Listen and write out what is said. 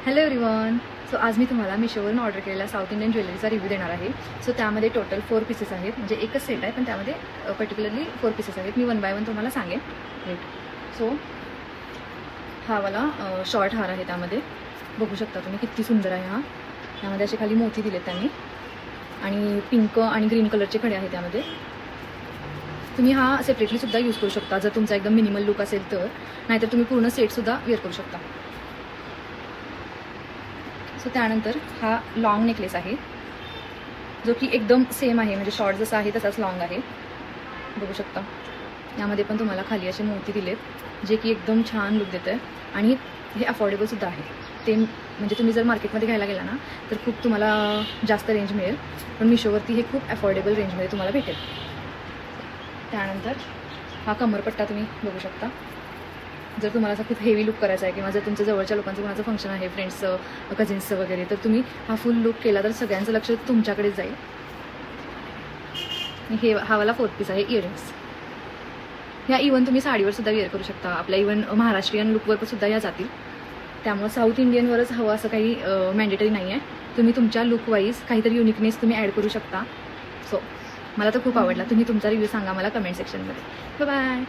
Hello everyone. So आज मी तुम्हाला मिशोवरून ऑर्डर केलेला साऊथ इंडियन ज्वेलरीचा रिव्ह्यू देणार आहे. सो त्यामध्ये टोटल 4 पीसेस आहेत, म्हणजे एकच सेट आहे पण त्यामध्ये पर्टिक्युलरली 4 पीसेस आहेत. मी 1 बाय 1 तुम्हाला सांगेन. सो हा वाला शॉर्ट हार आहे, त्यामध्ये बघू शकता तुम्ही किती सुंदर आहे हा. त्यामध्ये असे खाली मोती दिलेत त्यांनी आणि पिंक आणि ग्रीन कलरचे खडे आहेत त्यामध्ये. तुम्ही हा सेपरेटली सुद्धा यूज करू शकता जर तुमचा एकदम मिनिमल लुक असेल तर, नाहीतर तुम्ही पूर्ण सेटसुद्धा वेअर करू शकता. सो त्यानंतर हा लॉंग नेकलेस आहे जो की एकदम सेम आहे, म्हणजे शॉर्ट जसा आहे तसाच लॉंग आहे. बघू शकता यामध्ये पण तुम्हाला खाली असे मोती दिलेत जे की एकदम छान लुक देतं आहे आणि हे अफोर्डेबलसुद्धा आहे. ते म्हणजे तुम्ही जर मार्केटमध्ये घ्यायला गेला ना तर खूप तुम्हाला जास्त रेंज मिळेल, पण मिशोवरती हे खूप अफोर्डेबल रेंजमध्ये तुम्हाला भेटेल. त्यानंतर हा कमरपट्टा तुम्ही बघू शकता. जर तुम्हाला असं खूप हेवी लुक करायचा आहे किंवा जर तुमच्या जवळच्या लोकांचं कोणाचं फंक्शन आहे, फ्रेंड्सचं कझिन्सचं वगैरे, तर तुम्ही हा फुल लुक केला तर सगळ्यांचं लक्ष तुमच्याकडेच जाईल. हे हा वाला 4 पीस आहे इयरिंग्स. ह्या इवन तुम्ही साडीवर सुद्धा वेअर करू शकता, आपल्या इवन महाराष्ट्रीयन लुकवर सुद्धा या जातील. त्यामुळे साऊथ इंडियनवरच हवं असं काही मॅन्डेटरी नाही आहे. तुम्ही तुमच्या लुकवाईज काहीतरी युनिकनेस तुम्ही ॲड करू शकता. सो मला तर खूप आवडला. तुम्ही तुमचा रिव्ह्यू सांगा मला कमेंट सेक्शनमध्ये. बाय.